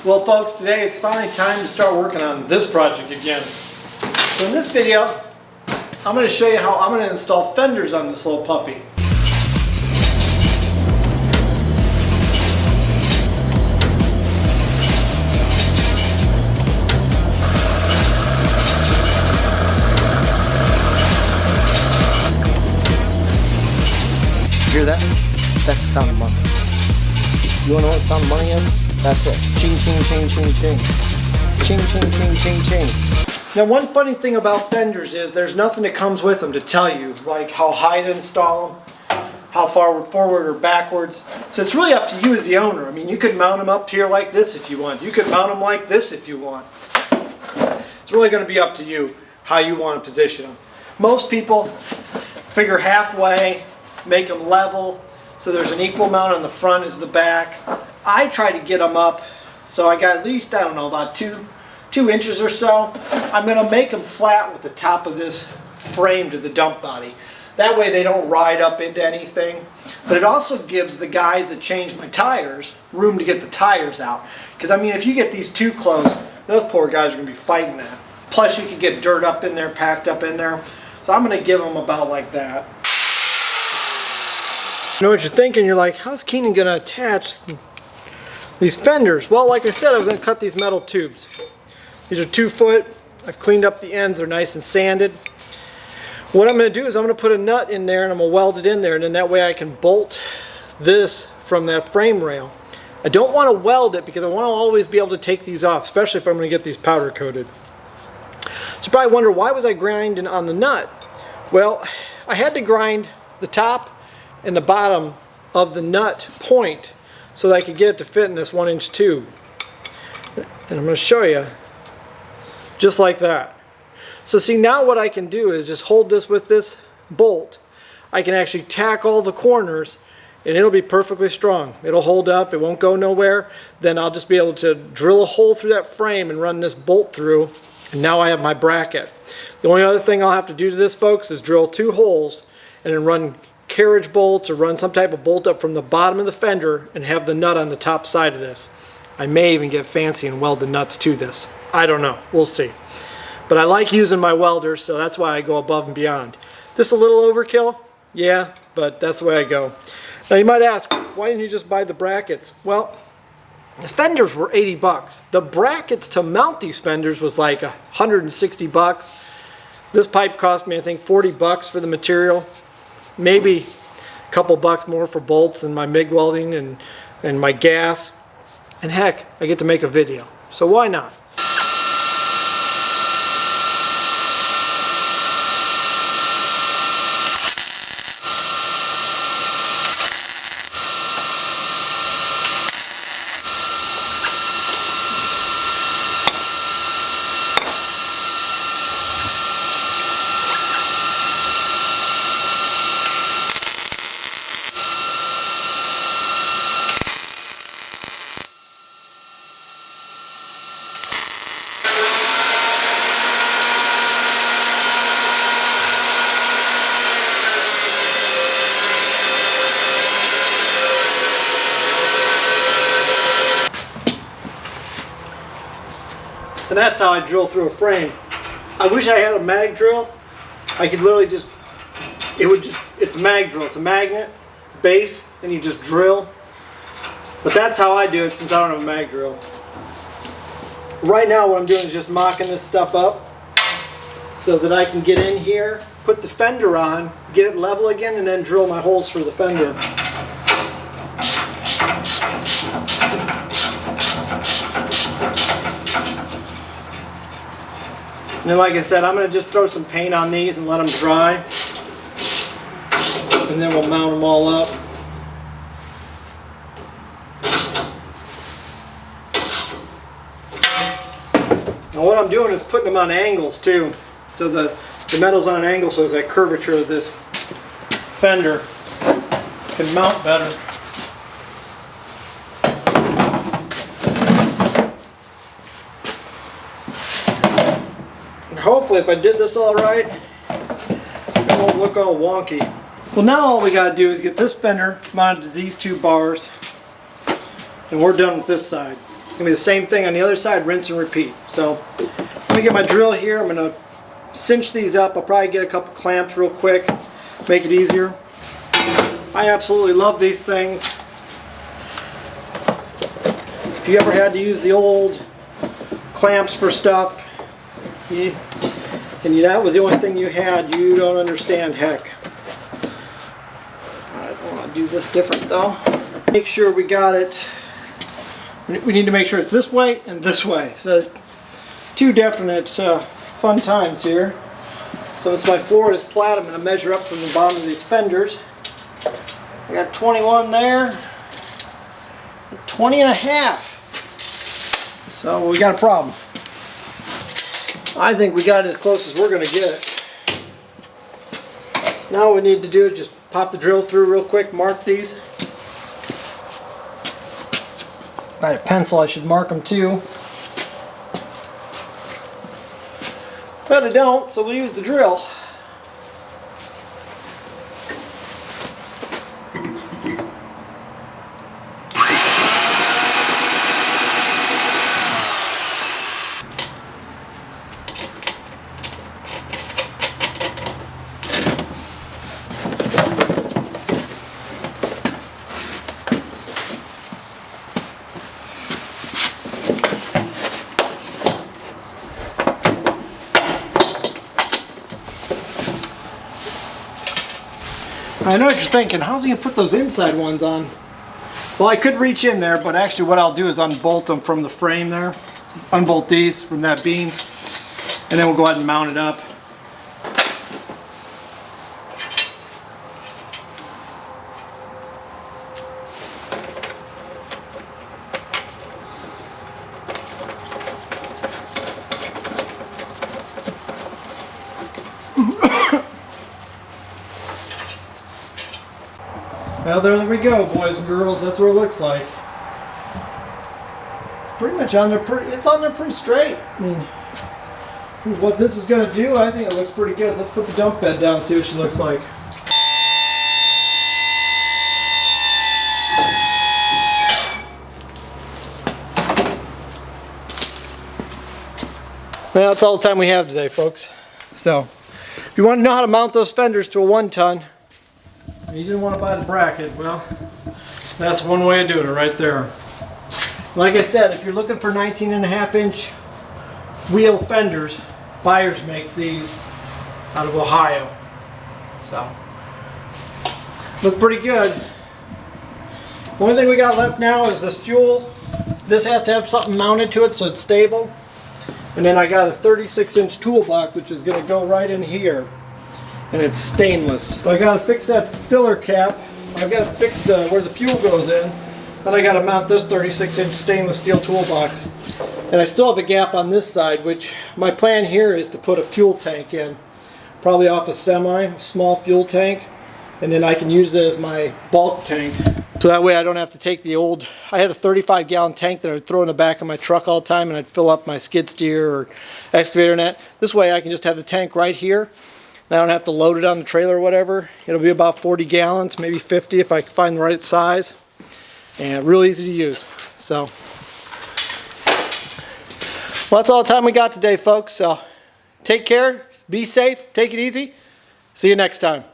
Well folks, today it's finally time to start working on this project again. So in this video, I'm going to show you how I'm going to install fenders on this little puppy. You hear that? That's the sound of money. You wanna know what the sound of money is? That's it. Ching, ching, ching, ching, ching. Ching, ching, ching, ching, ching. Now one funny thing about fenders is there's nothing that comes with them to tell you, like how high to install them, how far forward or backwards. So it's really up to you as the owner. I mean, you could mount them up here like this if you want. You could mount them like this if you want. It's really going to be up to you how you want to position them. Most people figure halfway, make them level, so there's an equal amount on the front as the back. I try to get them up so I got at least, I don't know, about two inches or so. I'm going to make them flat with the top of this frame to the dump body. That way they don't ride up into anything. But it also gives the guys that change my tires room to get the tires out. Because I mean, if you get these too close, those poor guys are going to be fighting that. Plus you could get dirt up in there, packed up in there. So I'm going to give them about like that. You know what you're thinking? You're like, how's Keenan going to attach these fenders? Well, like I said, I was going to cut these metal tubes. These are 2 foot. I've cleaned up the ends. They're nice and sanded. What I'm going to do is I'm going to put a nut in there and I'm going to weld it in there, and then that way I can bolt this from that frame rail. I don't want to weld it because I want to always be able to take these off, especially if I'm going to get these powder coated. So you probably wonder, why was I grinding on the nut? Well, I had to grind the top and the bottom of the nut point so that I could get it to fit in this 1-inch tube. And I'm going to show you just like that. So see, now what I can do is just hold this with this bolt. I can actually tack all the corners and it'll be perfectly strong. It'll hold up, it won't go nowhere. Then I'll just be able to drill a hole through that frame and run this bolt through, and now I have my bracket. The only other thing I'll have to do to this, folks, is drill 2 holes and then run carriage bolts or run some type of bolt up from the bottom of the fender and have the nut on the top side of this. I may even get fancy and weld the nuts to this. I don't know, we'll see. But I like using my welders, so that's why I go above and beyond. This a little overkill? Yeah, but that's the way I go. Now you might ask, why didn't you just buy the brackets? Well, the fenders were 80 bucks. The brackets to mount these fenders was like 160 bucks. This pipe cost me, I think, 40 bucks for the material. Maybe a couple bucks more for bolts and my MIG welding and my gas. And heck, I get to make a video. So why not? And that's how I drill through a frame. I wish I had a mag drill. I could literally just, it's a mag drill. It's a magnet, base, and you just drill. But that's how I do it since I don't have a mag drill. Right now what I'm doing is just mocking this stuff up so that I can get in here, put the fender on, get it level again, and then drill my holes for the fender. And then, like I said, I'm going to just throw some paint on these and let them dry. And then we'll mount them all up. Now what I'm doing is putting them on angles too. So the metal's on an angle so that curvature of this fender can mount better. Hopefully if I did this all right, it won't look all wonky. Well, now all we got to do is get this fender mounted to these 2 bars, and we're done with this side. It's gonna be the same thing on the other side, rinse and repeat. So let me get my drill here. I'm gonna cinch these up. I'll probably get a couple clamps real quick, make it easier. I absolutely love these things. If you ever had to use the old clamps for stuff, and that was the only thing you had, you don't understand heck. I want to do this different though. Make sure we got it. We need to make sure it's this way and this way. So two definite fun times here. So since my floor is flat, I'm going to measure up from the bottom of these fenders. I got 21 there, 20 and a half. So we got a problem. I think we got it as close as we're going to get it. So now what we need to do is just pop the drill through real quick, mark these. If I had a pencil, I should mark them too. But I don't, so we'll use the drill. I know what you're thinking, how's he going to put those inside ones on? Well, I could reach in there, but actually what I'll do is unbolt them from the frame there. Unbolt these from that beam, and then we'll go ahead and mount it up. Well, there we go, boys and girls. That's what it looks like. It's pretty much on there. It's on there pretty straight. I mean, what this is going to do, I think it looks pretty good. Let's put the dump bed down and see what she looks like. Well, that's all the time we have today, folks. So, if you want to know how to mount those fenders to a 1-ton, you didn't want to buy the bracket, well, that's one way of doing it right there. Like I said, if you're looking for 19.5-inch wheel fenders, Byers makes these out of Ohio. So, look pretty good. The only thing we got left now is this fuel. This has to have something mounted to it so it's stable. And then I got a 36-inch toolbox, which is going to go right in here. And it's stainless. So I got to fix that filler cap. I've got to fix where the fuel goes in. Then I got to mount this 36-inch stainless steel toolbox. And I still have a gap on this side, which my plan here is to put a fuel tank in. Probably off a semi, a small fuel tank. And then I can use it as my bulk tank. So that way I don't have to take the old, I had a 35-gallon tank that I would throw in the back of my truck all the time, and I'd fill up my skid steer or excavator net. This way I can just have the tank right here. I don't have to load it on the trailer or whatever. It'll be about 40 gallons, maybe 50 if I can find the right size. And real easy to use. So, well, that's all the time we got today, folks. So, take care, be safe, take it easy. See you next time.